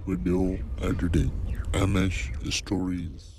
Video editing, MS Stories.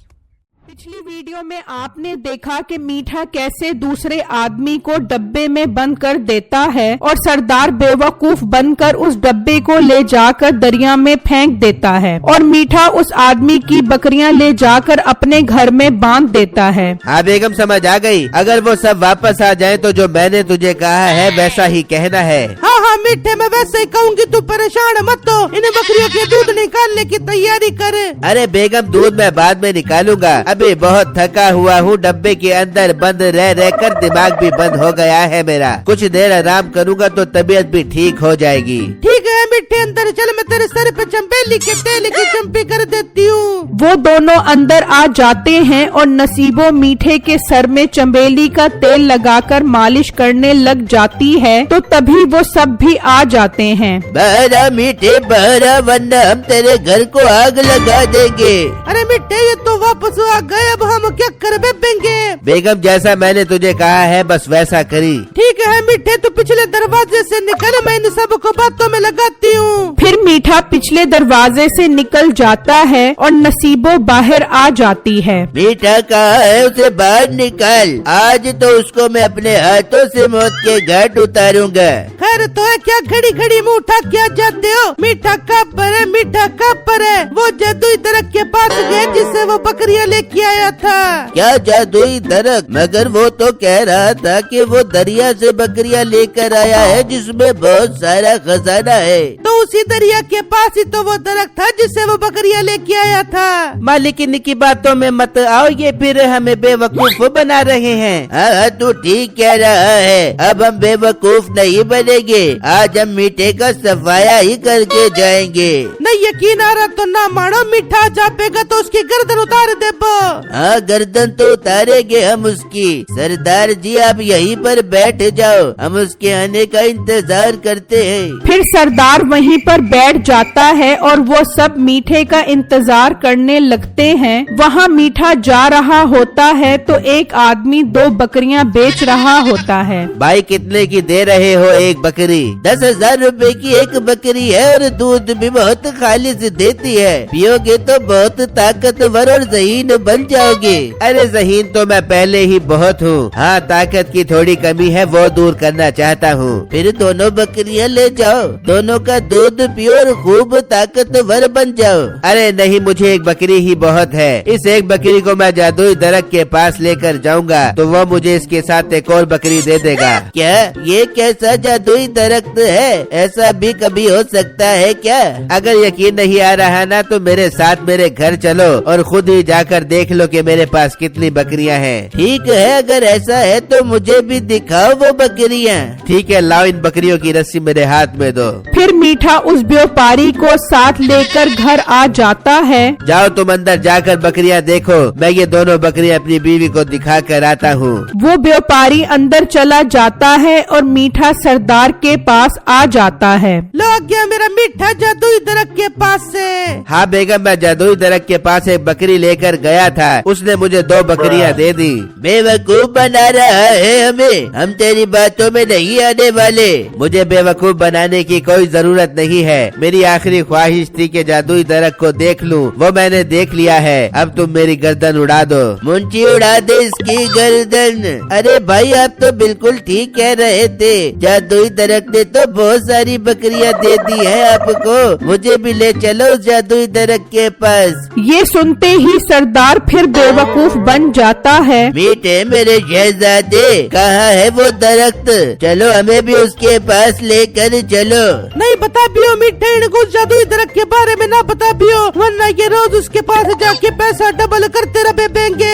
पिछली video में आपने देखा कि मीठा कैसे दूसरे आदमी को डब्बे में बंद कर देता है और सरदार बेवकूफ बनकर उस डब्बे को ले जाकर दरिया में फेंक देता है और मीठा उस आदमी की बकरियां ले जाकर अपने घर में बांध देता है। हाँ बेगम, समझ आ गई। अगर वो सब वापस आ जाएं तो जो मैंने तुझे कहा है वैसा ही कहना है। हाँ हाँ मीठे, मैं वैसे ही कहूँगी, तू परेशान मत हो। इन्हें बकरियों के दूध निकालने की तैयारी कर। अरे बेगम, दूध मैं बाद में निकालूंगा, अभी बहुत थका हुआ हूँ। डब्बे के अंदर बंद रह रह कर दिमाग भी बंद हो गया है मेरा। कुछ देर आराम करूँगा तो तबीयत भी ठीक हो जाएगी। ठीक है मीठे, अंदर चल, मैं तेरे सर पे चंपेली के तेल की चंपी कर देती हूँ। वो दोनों अंदर आ जाते हैं और नसीबो मीठे के सर में चंबेली का तेल लगाकर मालिश करने लग जाती है तो तभी वो सब भी आ जाते हैं। बहरा मीठे बहरा, वरना हम तेरे घर को आग लगा देंगे। अरे मीठे, ये तो वापस आ गए, अब हम क्या कर बेबेंगे। बेगम, जैसा मैंने तुझे कहा है बस वैसा करी। ठीक है मीठे, तू पिछले दरवाजे से निकल, मैं इन सबको बातों में लगाती हूँ। फिर मीठा पिछले दरवाजे से निकल जाता है और नसीबो बाहर आ जाती है। मीठा कहाँ है, उसे बाहर निकाल। आज तो उसको मैं अपने हाथों से मौत के घाट उतारूंगा। खैर तो है क्या, घड़ी घड़ी मुँह उठा क्या जाते हो। मीठा कहाँ पर है, मीठा कहाँ पर है। वो जादुई दरख्त के पास गए जिससे वो बकरियां लेके आया था। क्या जादुई दरख्त? मगर वो तो कह रहा था कि वो दरिया से बकरियां लेकर आया है जिसमें बहुत सारा खजाना है। तो उसी दरिया के पास ही तो वो दरख्त था जिससे वो बकरियां लेके आया था। मालिक, इनकी बातों में मत आओ, ये फिर हमें बेवकूफ बना रहे हैं। हाँ, तू ठीक कह रहा है, अब हम बेवकूफ नहीं बनेंगे। आज हम मीठे का सफाया ही करके जाएंगे। नहीं यकीन आ रहा तो ना मानो, मीठा जापेगा तो उसकी गर्दन उतार दे। हाँ, गर्दन तो उतारेंगे हम उसकी। सरदार जी आप यहीं पर बैठ जाओ, हम उसके आने का इंतजार करते हैं। फिर सरदार वहीं पर बैठ जाता है और वो सब मीठे का इंतजार करने लगते हैं। वहाँ मीठा जा रहा होता है तो एक आदमी 2 बकरियां बेच रहा होता है। भाई, कितने की दे रहे हो एक बकरी? 10,000 रुपए की एक बकरी है और दूध भी बहुत खालिश देती है। पियोगे तो बहुत ताकतवर और ज़हीन बन जाओगे। अरे ज़हीन तो मैं पहले ही बहुत हूँ। हाँ, ताकत की थोड़ी कमी है, वो दूर करना चाहता हूँ। फिर दोनों बकरियां ले जाओ, दोनों का दूध पियो और खूब ताकतवर बन जाओ। अरे नहीं, मुझे एक बकरी ही बहुत है। इस एक बकरी को मैं जादुई दरख्त के पास लेकर जाऊंगा तो वो मुझे इसके साथ एक और बकरी दे देगा। क्या ये कैसा जादुई दरख्त है? ऐसा भी कभी हो सकता है क्या? अगर यकीन नहीं आ रहा ना तो मेरे साथ मेरे घर चलो और खुद ही जाकर देख लो कि मेरे पास कितनी बकरियां हैं। ठीक है, अगर ऐसा है तो मुझे भी दिखाओ वो बकरियां। ठीक है, लाओ इन बकरियों की रस्सी मेरे हाथ में दो। फिर मीठा उस व्यापारी को साथ लेकर घर आ जाता है। जाओ तुम अंदर जाकर बकरियां देखो, मैं ये दोनों बकरियां अपनी बीवी को दिखा कर आता हूँ। वो व्यापारी अंदर चला जाता है और मीठा सरदार के पास आ जाता है। लो आ गया मेरा मीठा जादुई दरख्त के पास से। हाँ बेगम, मैं जादुई दरख्त के पास एक बकरी लेकर गया था, उसने मुझे 2 बकरियां दे दी। बेवकूफ बना रहा है हमें, हम तेरी बातों में नहीं आने वाले। मुझे बेवकूफ बनाने की कोई जरूरत नहीं है। मेरी आखिरी ख्वाहिश थी कि जादुई दरख्त को देख लूं, वो मैंने देख लिया है। अब तुम मेरी गर्दन उड़ा दो। मुंशी, उड़ा दे इसकी गर्दन। अरे भाई, आप तो बिल्कुल ठीक कह रहे थे, जादुई दरख्त ने तो बहुत सारी बकरियां दे दी है आपको। मुझे भी ले चलो उस जादुई दरख्त के पास। ये सुनते ही सरदार फिर बेवकूफ बन जाता है। मीठे मेरे शहजादे, कहाँ है वो दरख्त? चलो हमें भी उसके पास लेकर चलो। नहीं बता पियो मीठे, इनको जादुई दरख्त के बारे में ना बता पियो, वरना ये रोज उसके पास जाके पैसा डबल करते रहे बेंगे।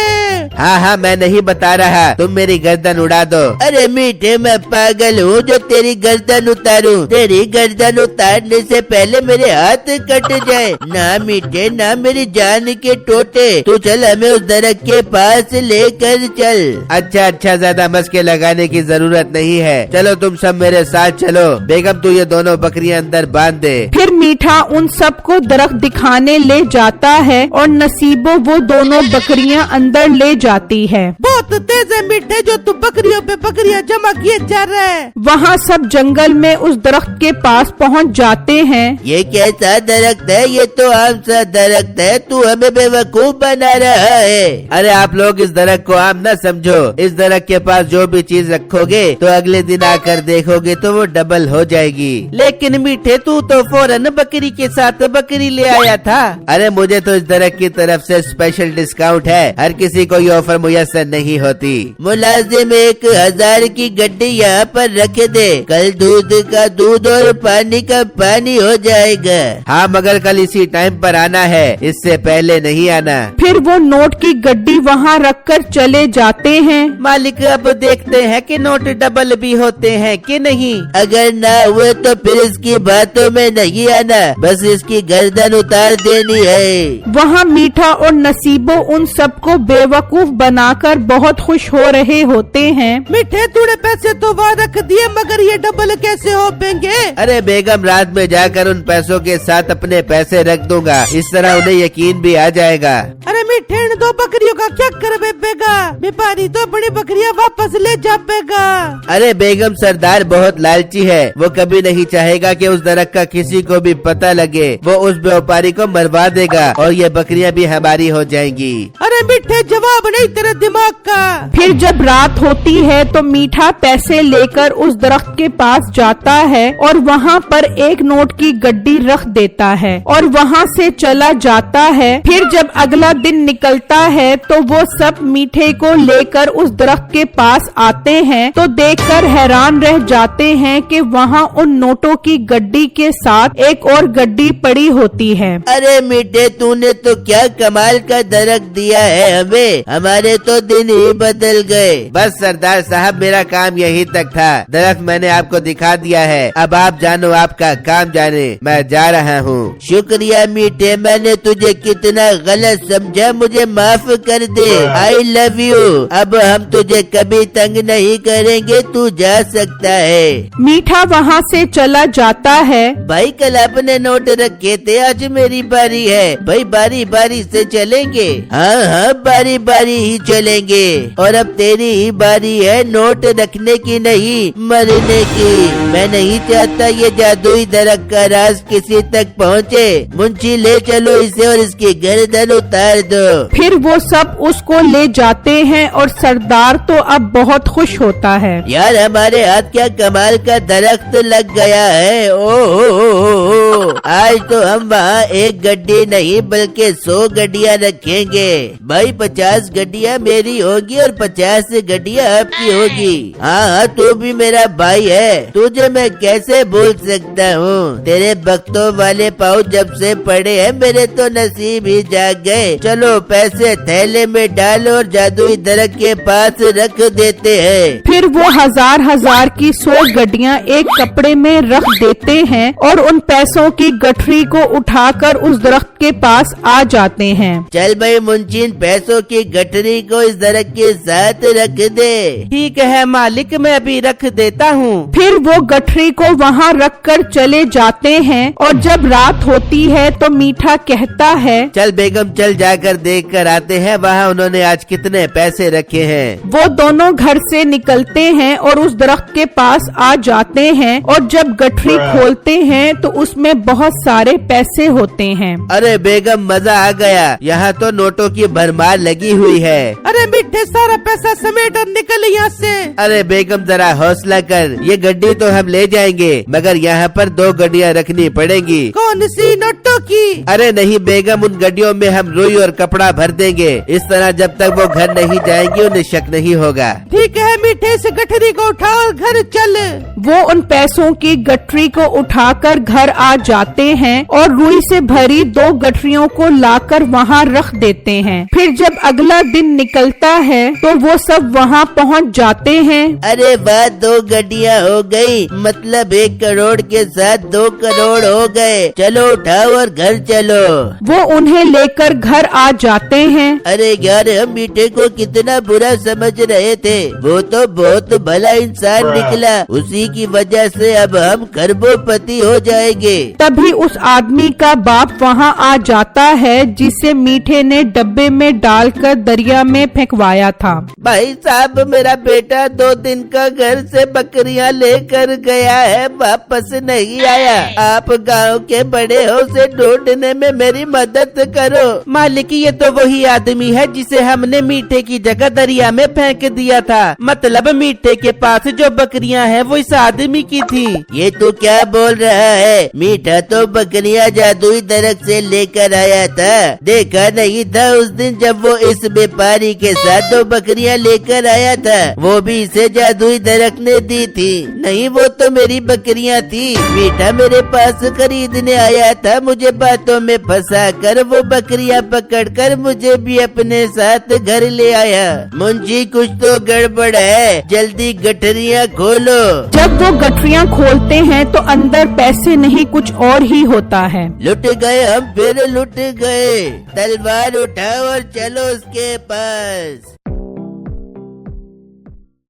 हाँ हाँ, मैं नहीं बता रहा, तुम मेरी गर्दन उड़ा दो। अरे मीठे, मैं पागल हूँ जो तेरी गर्दन उतारूं? तेरी गर्दन उतारने से पहले मेरे हाथ कट जाए। ना मीठे, ना मेरी जान के टोटे। तू चल, हमें उस दरख्त के पास लेकर चल। अच्छा, ज्यादा मस्के लगाने की जरूरत नहीं है। चलो तुम सब मेरे साथ चलो। बेगम, तू ये दोनों बकरियां अंदर बांध दे। फिर मीठा उन सबको दरख्त दिखाने ले जाता है और नसीबो वो दोनों बकरियां अंदर ले जाती है। बहुत तेज है मीठे, जो तू बकरियों पे बकरियां जमा किए जा रहा है। वहाँ सब जंगल में उस दरख्त के पास पहुँच जाते हैं। ये कैसा दरख्त दरख्त है, ये तो आम सा दरख्त है, तू हमें बेवकूफ बना रहा है। अरे आप लोग इस दरख्त को आम न समझो, इस दरख्त के पास जो भी चीज रखोगे तो अगले दिन आकर देखोगे तो वो डबल हो जाएगी। लेकिन मीठे तू तो फौरन बकरी के साथ बकरी ले आया था। अरे मुझे तो इस दरख्त की तरफ से स्पेशल डिस्काउंट है, हर किसी को ये ऑफर मुयस्सर नहीं होती। मुलाजिम 1000 की गड्डी यहाँ पर रख दे, कल दूध का दूध और पानी का पानी हो जाएगा। हाँ मगर कल इसी टाइम पर आना है, इससे पहले नहीं आना। फिर वो नोट की गड्डी वहाँ रखकर चले जाते हैं। मालिक अब देखते हैं कि नोट डबल भी होते हैं कि नहीं। अगर ना हुए तो फिर इसकी बातों में नहीं आना, बस इसकी गर्दन उतार देनी है। वहाँ मीठा और नसीबो उन सबको बेवकूफ बनाकर बहुत खुश हो रहे होते हैं। मीठे तूने पैसे तो वहाँ रख दिए, मगर ये डबल कैसे हो पाएंगे? अरे बेगम रात में जाकर उन पैसों के साथ अपने पैसे रख दूंगा, इस तरह उन्हें यकीन भी आ जाएगा। अरे मीठे इन 2 बकरियों का क्या कर बेगा? व्यापारी तो बड़ी बकरियां वापस ले जा पेगा। अरे बेगम सरदार बहुत लालची है, वो कभी नहीं चाहेगा कि उस दरख्त का किसी को भी पता लगे, वो उस व्यापारी को मरवा देगा और ये बकरियां भी हमारी हो जाएंगी। अरे मीठे जवाब नहीं तेरे दिमाग का। फिर जब रात होती है तो मीठा पैसे लेकर उस दरख्त के पास जाता है और वहाँ पर एक नोट की गड्डी रख देता है और वहाँ से चला जाता है। फिर जब अगला दिन निकलता है तो वो सब मीठे को लेकर उस दरख्त के पास आते हैं तो देखकर हैरान रह जाते हैं कि वहाँ उन नोटों की गड्डी के साथ एक और गड्डी पड़ी होती है। अरे मीठे तूने तो क्या कमाल का दरख्त दिया है हमें, हमारे तो दिन ही बदल गए। बस सरदार साहब मेरा काम यही तक था, दरख्त मैंने आपको दिखा दिया है, अब आप जानो आपका काम जाने, मैं जा रहा हूँ। शुक्रिया मीठे, मैंने तुझे कितना गलत समझा, मुझे माफ कर दे। I love you. अब हम तुझे कभी तंग नहीं करेंगे, तू जा सकता है। मीठा वहाँ से चला जाता है। भाई कल आपने नोट रखे थे, आज मेरी बारी है। भाई बारी बारी से चलेंगे। हाँ हाँ बारी बारी ही चलेंगे। और अब तेरी ही बारी है नोट रखने की नहीं मरने की। मैं नहीं चाहता ये जादुई दरख्त का राज किसी तक पहुँचे। मुंशी ले चलो इसे और इसकी गर्दन उतार दो। फिर वो सब उसको ले जाते हैं और सरदार तो अब बहुत खुश होता है। यार हमारे हाथ क्या कमाल का दरख्त लग गया है। ओ आज तो हम वहाँ एक गड्डी नहीं बल्कि 100 गड्डियाँ रखेंगे। भाई 50 गड्डियाँ मेरी होगी और 50 गड्डियाँ आपकी होगी। हाँ तू भी मेरा भाई है, तुझे मैं कैसे भूल सकता हूँ। तेरे बख्तों वाले पाँव जब से पड़े हैं मेरे तो नसीब ही जाग गए। चलो पैसे थैले में डालो और जादुई दरख्त के पास रख देते हैं। फिर वो हजार की 100 गड्डियाँ एक कपड़े में रख देते हैं और उन पैसों की गठरी को उठाकर उस दरख्त के पास आ जाते हैं। चल भाई मुंशीन पैसों की गठरी को इस दरख्त के साथ रख दे। ठीक है मालिक, मैं अभी रख देता हूँ। फिर वो गठरी को वहाँ रख कर चले जाते हैं और जब रात होती है तो मीठा कहता है, चल बेगम चल जाकर देख कर आते हैं वहाँ उन्होंने आज कितने पैसे रखे हैं। वो दोनों घर से निकलते हैं और उस दरख्त के पास आ जाते हैं और जब गठरी खोलते हैं तो उसमें बहुत सारे पैसे होते हैं। अरे बेगम मजा आ गया, यहाँ तो नोटों की भरमार लगी हुई है। अरे मीठे सारा पैसा समेट और निकल यहाँ से। अरे बेगम जरा हौसला कर, ये गड्डी तो हम ले जाएंगे मगर यहाँ पर 2 गड्डियाँ रखनी पड़ेंगी। कौन सी नोटों की? अरे नहीं बेगम, उन गड्डियों में हम रुई और कपड़ा भर देंगे, इस तरह जब तक वो घर नहीं जाएंगी उन्हें शक नहीं होगा। ठीक है मीठे, से गठरी को उठा और घर चल। वो उन पैसों की गठरी को उठाकर घर आ जाते हैं और रुई से भरी 2 गठरियों को लाकर वहाँ रख देते हैं। फिर जब अगला दिन निकलता है तो वो सब वहाँ पहुँच जाते हैं। अरे वाह 2 गड्डियाँ हो गई, मतलब 1 करोड़ के साथ 2 करोड़ हो गए। चलो उठाओ और घर चलो। वो उन्हें लेकर घर आ जाते हैं। अरे यार, हम मीठे को कितना बुरा समझ रहे थे, वो तो बहुत भला इंसान निकला, उसी की वजह से अब हम खरबोपति हो जाएंगे। तभी उस आदमी का बाप वहाँ आ जाता है जिसे मीठे ने डब्बे में डालकर दरिया में फेंकवाया था। भाई साहब, मेरा बेटा 2 दिन का घर से बकरियां लेकर गया है, वापस नहीं आया। आप गांव के बड़े हो, उसे ढूंढने में मेरी मदद करो। मालिक, ये तो वही आदमी है जिसे हमने मीठे की जगह दरिया में फेंक दिया था। मतलब मीठे के पास जो बकरियां हैं वो इस आदमी की थी। ये तू क्या बोल रहा है? मीठा तो बकरियां जादुई दरख्त से लेकर आया था। देखा नहीं था उस दिन जब वो इस व्यापारी के साथ 2 बकरियां लेकर आया था? वो भी इसे जादुई दरख्त ने दी थी। नहीं, वो तो मेरी बकरियां थी। मीठा मेरे पास खरीदने आया था, मुझे बातों में फंसा कर वो बकरियां पकड़कर मुझे भी अपने साथ घर ले आया। मुंशी, कुछ तो गड़बड़ है, जल्दी गठरियां खोलो। जब वो गठरियां खोलते हैं तो अंदर पैसे नहीं कुछ और ही होता है। लुट गए हम, फिर लुट गए। तलवार उठाओ और चलो उसके पास।